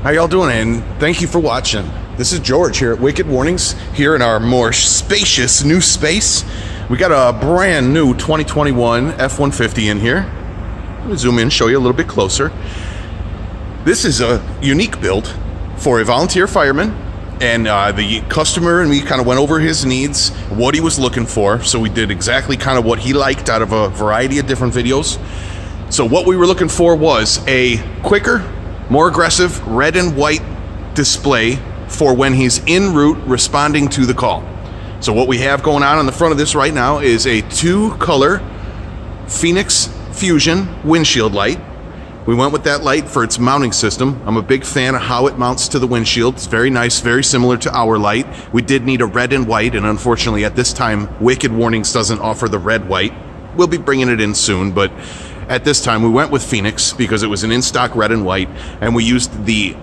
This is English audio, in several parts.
How y'all doing? And thank you for watching. This is George here at Wicked Warnings, here in our more spacious new space. We got a brand new 2021 F-150 in here. Let me zoom in, show you a little bit closer. This is a unique build for a volunteer fireman, and the customer and me kind of went over his needs, what he was looking for, so we did exactly kind of what he liked out of a variety of different videos. So what we were looking for was a quicker, more aggressive red and white display for when he's en route responding to the call. So what we have going on the front of this right now is a 2-color Feniex Fusion Windshield Light. We went with that light for its mounting system. I'm a big fan of how it mounts to the windshield. It's very nice, very similar to our light. We did need a red and white, and unfortunately at this time Wicked Warnings doesn't offer the red white. We'll be bringing it in soon, but at this time we went with Feniex because it was an in-stock red and white, and we used the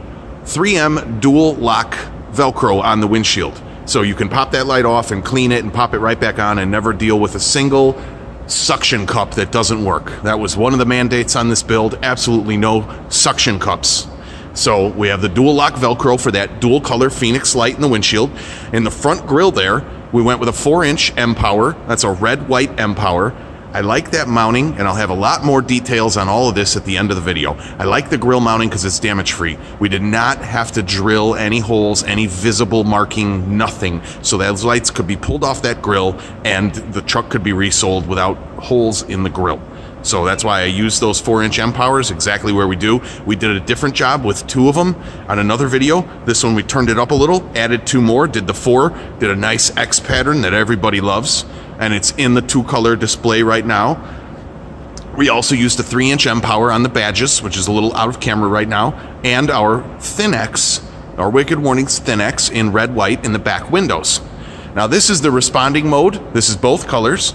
3M dual lock Velcro on the windshield. So you can pop that light off and clean it and pop it right back on and never deal with a single suction cup that doesn't work. That was one of the mandates on this build, absolutely no suction cups. So we have the dual lock Velcro for that dual color Feniex light in the windshield. In the front grille there, we went with a 4-inch mpower. That's a red-white mpower. I like that mounting, and I'll have a lot more details on all of this at the end of the video. I like the grille mounting because it's damage-free. We did not have to drill any holes, any visible marking, nothing. So those lights could be pulled off that grille, and the truck could be resold without holes in the grille. So that's why I used those 4-inch mpowers exactly where we do. We did a different job with 2 of them on another video. This one we turned it up a little, added 2 more, did the 4, did a nice X pattern that everybody loves, and it's in the 2-color display right now. We also used a 3-inch mpower on the badges, which is a little out of camera right now, and our Feniex, our Wicked Warnings Feniex in red-white in the back windows. Now this is the responding mode. This is both colors.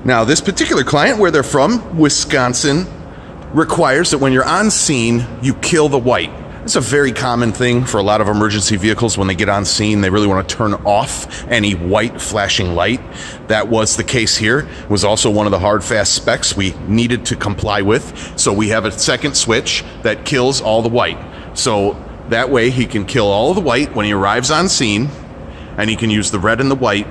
Now this particular client, where they're from, Wisconsin, requires that when you're on scene, you kill the white. It's a very common thing for a lot of emergency vehicles. When they get on scene, they really want to turn off any white flashing light. That was the case here. It was also one of the hard, fast specs we needed to comply with. So we have a second switch that kills all the white. So that way he can kill all of the white when he arrives on scene, and he can use the red and the white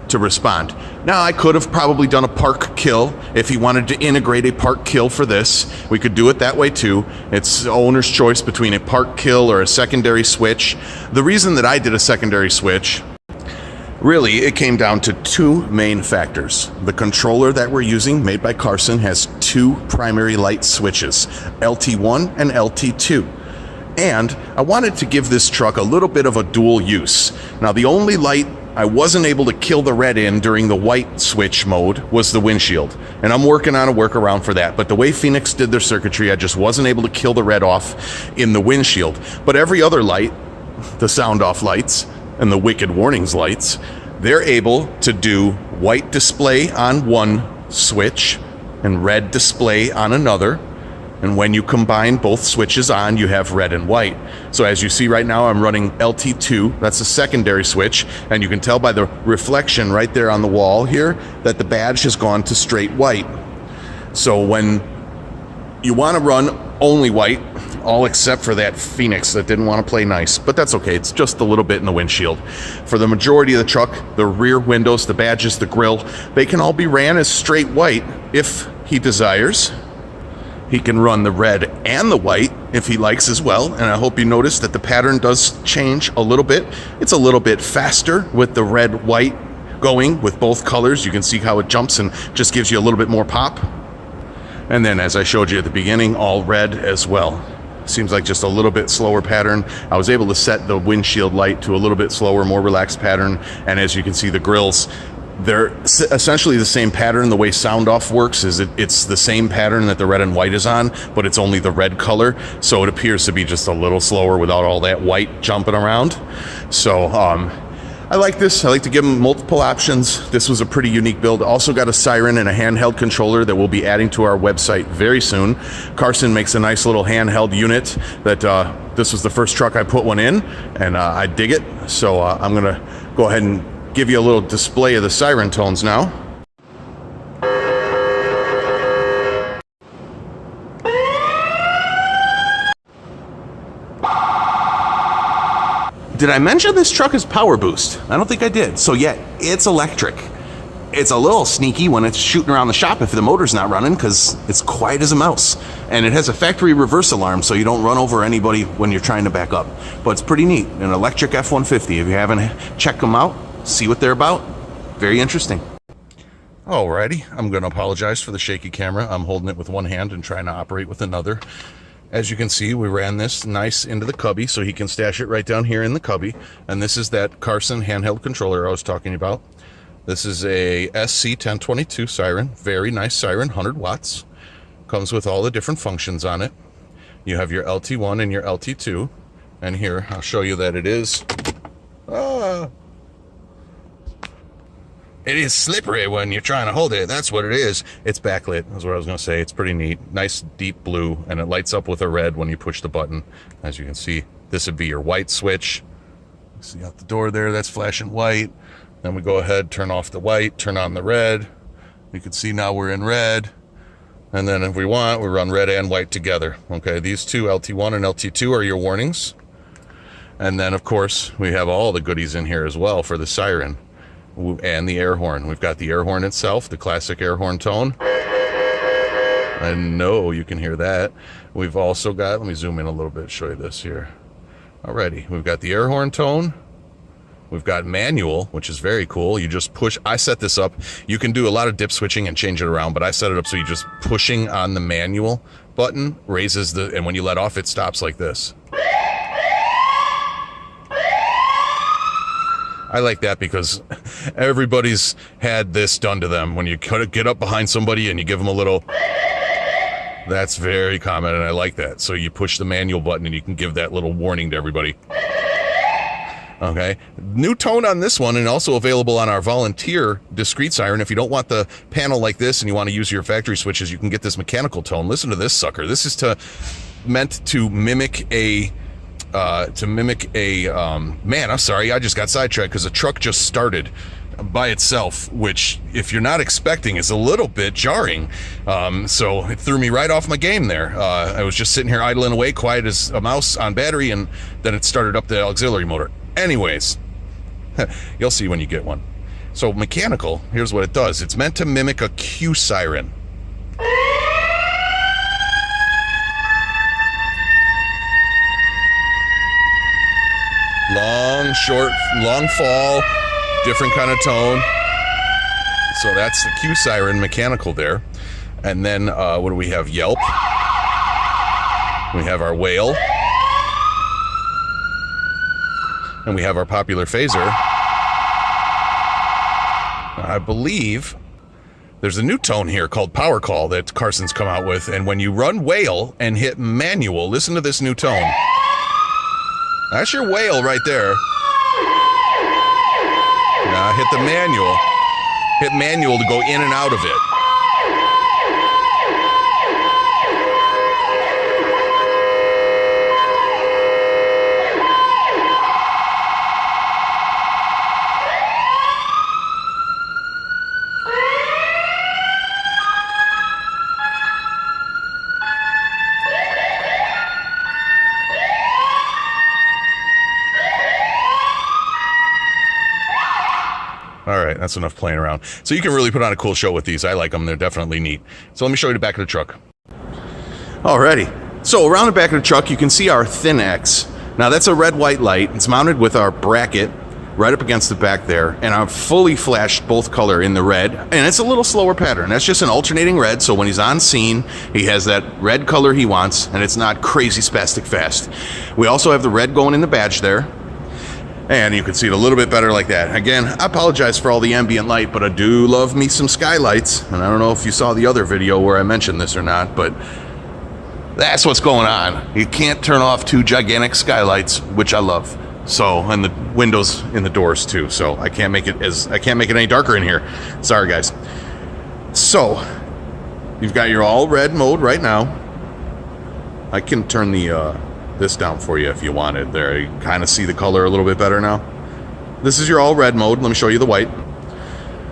to respond. Now I could have probably done a park kill if he wanted to integrate a park kill for this. We could do it that way too. It's the owner's choice between a park kill or a secondary switch. The reason that I did a secondary switch, really it came down to 2 main factors. The controller that we're using, made by Carson, has 2 primary light switches, LT1 and LT2. And I wanted to give this truck a little bit of a dual use. Now the only light I wasn't able to kill the red in during the white switch mode was the windshield, and I'm working on a workaround for that. But the way Feniex did their circuitry, I just wasn't able to kill the red off in the windshield. But every other light, the sound off lights and the Wicked Warnings lights, they're able to do white display on one switch and red display on another. And when you combine both switches on, you have red and white. So as you see right now, I'm running LT2, that's a secondary switch, and you can tell by the reflection right there on the wall here that the badge has gone to straight white. So when you want to run only white, all except for that Feniex that didn't want to play nice, but that's okay, it's just a little bit in the windshield. For the majority of the truck, the rear windows, the badges, the grille, they can all be ran as straight white if he desires. He can run the red and the white if he likes as well, and I hope you notice that the pattern does change a little bit. It's a little bit faster with the red-white going with both colors. You can see how it jumps and just gives you a little bit more pop. And then, as I showed you at the beginning, all red as well. Seems like just a little bit slower pattern. I was able to set the windshield light to a little bit slower, more relaxed pattern, and as you can see, the grills, they're essentially the same pattern. The way sound off works is it's the same pattern that the red and white is on, but it's only the red color, so it appears to be just a little slower without all that white jumping around. So I like this. I like to give them multiple options. This was a pretty unique build. Also got a Siren and a handheld controller that we'll be adding to our website very soon. Carson makes a nice little handheld unit that this was the first truck I put one in, and I dig it. So I'm gonna go ahead and give you a little display of the Siren tones now. Did I mention this truck is power boost? I don't think I did. So yeah, it's electric. It's a little sneaky when it's shooting around the shop if the motor's not running, because it's quiet as a mouse. And it has a factory reverse alarm, so you don't run over anybody when you're trying to back up. But it's pretty neat. An electric F-150. If you haven't checked them out, see what they're about. Very interesting. Alrighty, I'm going to apologize for the shaky camera. I'm holding it with one hand and trying to operate with another. As you can see, we ran this nice into the cubby, so he can stash it right down here in the cubby. And this is that Carson handheld controller I was talking about. This is a SC1022 Siren. Very nice Siren, 100 watts. Comes with all the different functions on it. You have your LT1 and your LT2. And here, I'll show you that it is. It is slippery when you're trying to hold it. That's what it is. It's backlit, is what I was going to say. It's pretty neat. Nice deep blue, and it lights up with a red when you push the button. As you can see, this would be your white switch. See out the door there, that's flashing white. Then we go ahead, turn off the white, turn on the red. You can see now we're in red. And then if we want, we run red and white together. Okay, these two, LT1 and LT2, are your warnings. And then, of course, we have all the goodies in here as well for the Siren and the air horn. We've got the air horn itself, the classic air horn tone. I know you can hear that. We've also got, let me zoom in a little bit, show you this here. Alrighty, we've got the air horn tone. We've got manual, which is very cool. You just push. I set this up. You can do a lot of dip switching and change it around, but I set it up so you just pushing on the manual button raises the, and when you let off, it stops like this. I like that because everybody's had this done to them. When you get up behind somebody and you give them a little, that's very common, and I like that. So you push the manual button and you can give that little warning to everybody. Okay, new tone on this one, and also available on our volunteer discrete Siren. If you don't want the panel like this and you want to use your factory switches, you can get this mechanical tone. Listen to this sucker. This is meant to mimic a man, I'm sorry, I just got sidetracked because the truck just started by itself, which if you're not expecting is a little bit jarring. So it threw me right off my game there. I was just sitting here idling away, quiet as a mouse on battery, and then it started up the auxiliary motor. Anyways, you'll see when you get one. So mechanical, here's what it does. It's meant to mimic a Q siren. Long, short, long fall, different kind of tone. So that's the Q siren mechanical there. And then what do we have? Yelp. We have our wail. And we have our popular phaser. I believe there's a new tone here called Power Call that Carson's come out with. And when you run wail and hit manual, listen to this new tone. That's your wail right there. Now hit the manual. Hit manual to go in and out of it. All right, that's enough playing around. So you can really put on a cool show with these. I like them. They're definitely neat. So let me show you the back of the truck. Alrighty. So around the back of the truck, you can see our Feniex. Now that's a red-white light. It's mounted with our bracket right up against the back there. And I've fully flashed both color in the red. And it's a little slower pattern. That's just an alternating red. So when he's on scene, he has that red color he wants. And it's not crazy spastic fast. We also have the red going in the badge there. And you can see it a little bit better like that. Again, I apologize for all the ambient light, but I do love me some skylights. And I don't know if you saw the other video where I mentioned this or not, but that's what's going on. You can't turn off two gigantic skylights, which I love. So, and the windows in the doors too. So I can't make it any darker in here. Sorry guys. So, you've got your all red mode right now. I can turn the this down for you if you wanted. There, you kind of see the color a little bit better now. This is your all red mode. Let me show you the white.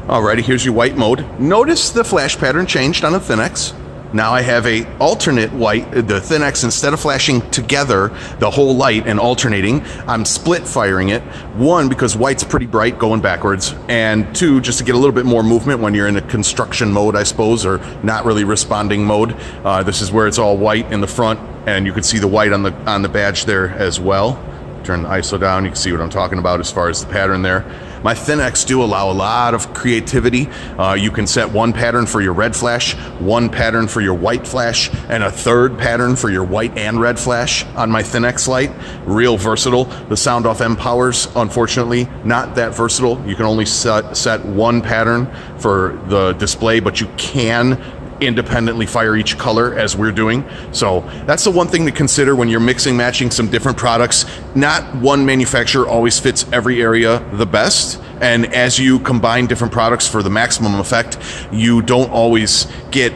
Alrighty, here's your white mode. Notice the flash pattern changed on the Feniex. Now I have a alternate white. The Feniex, instead of flashing together the whole light and alternating, I'm split firing it. One, because white's pretty bright going backwards, and two, just to get a little bit more movement when you're in a construction mode, I suppose, or not really responding mode. This is where it's all white in the front, and you can see the white on the badge there as well. Turn the ISO down, you can see what I'm talking about as far as the pattern there. My Feniex do allow a lot of creativity. You can set one pattern for your red flash, one pattern for your white flash, and a third pattern for your white and red flash on my Feniex light. Real versatile. The sound off mpower's, unfortunately, not that versatile. You can only set one pattern for the display, but you can independently fire each color as we're doing. So that's the one thing to consider when you're mixing, matching some different products. Not one manufacturer always fits every area the best. And as you combine different products for the maximum effect, you don't always get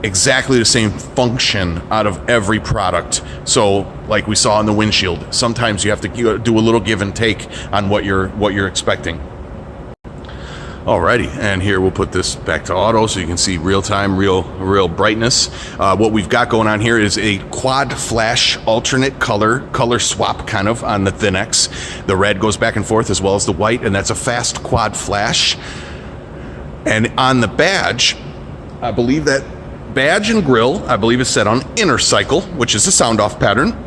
exactly the same function out of every product. So like we saw in the windshield, sometimes you have to do a little give and take on what you're expecting. Alrighty, and here we'll put this back to auto so you can see real time, real brightness. What we've got going on here is a quad flash alternate color swap kind of on the Feniex. The red goes back and forth as well as the white, and that's a fast quad flash. And on the badge, I believe that badge and grill, I believe is set on inner cycle, which is a sound off pattern.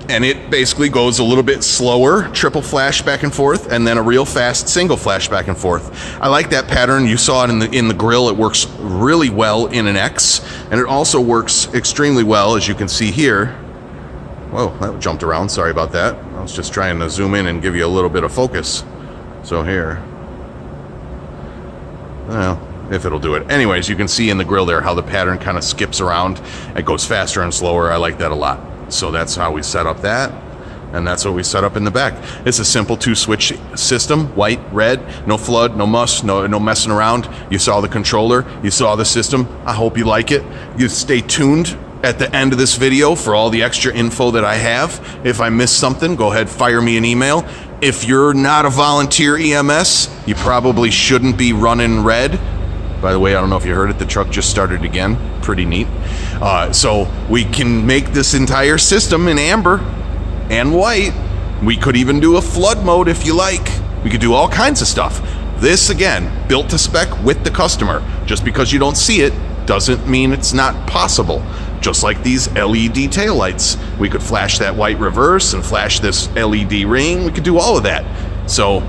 And it basically goes a little bit slower, triple flash back and forth, and then a real fast single flash back and forth. I like that pattern. You saw it in the grill. It works really well in an X, and it also works extremely well, as you can see here. Whoa, that jumped around. Sorry about that. I was just trying to zoom in and give you a little bit of focus. So here. Well, if it'll do it. Anyways, you can see in the grill there how the pattern kind of skips around. It goes faster and slower. I like that a lot. So that's how we set up that, and that's what we set up in the back. It's a simple 2-switch system, white, red, no flood, no muss, no messing around. You saw the controller, you saw the system. I hope you like it. You stay tuned at the end of this video for all the extra info that I have. If I missed something, go ahead, fire me an email. If you're not a volunteer EMS, you probably shouldn't be running red. By the way, I don't know if you heard it, the truck just started again. Pretty neat. So we can make this entire system in amber and white. We could even do a flood mode if you like. We could do all kinds of stuff. This, again, built to spec with the customer. Just because you don't see it doesn't mean it's not possible. Just like these LED taillights. We could flash that white reverse and flash this LED ring. We could do all of that. So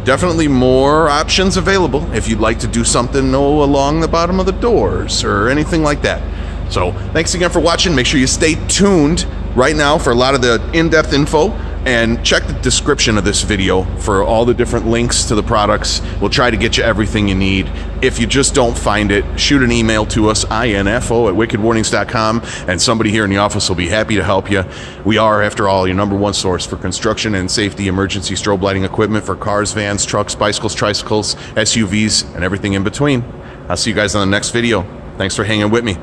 definitely more options available if you'd like to do something along the bottom of the doors or anything like that. So thanks again for watching. Make sure you stay tuned right now for a lot of the in-depth info, and check the description of this video for all the different links to the products. We'll try to get you everything you need. If you just don't find it, shoot an email to us, info@wickedwarnings.com, and somebody here in the office will be happy to help you. We are, after all, your #1 source for construction and safety emergency strobe lighting equipment for cars, vans, trucks, bicycles, tricycles, SUVs, and everything in between. I'll see you guys on the next video. Thanks for hanging with me.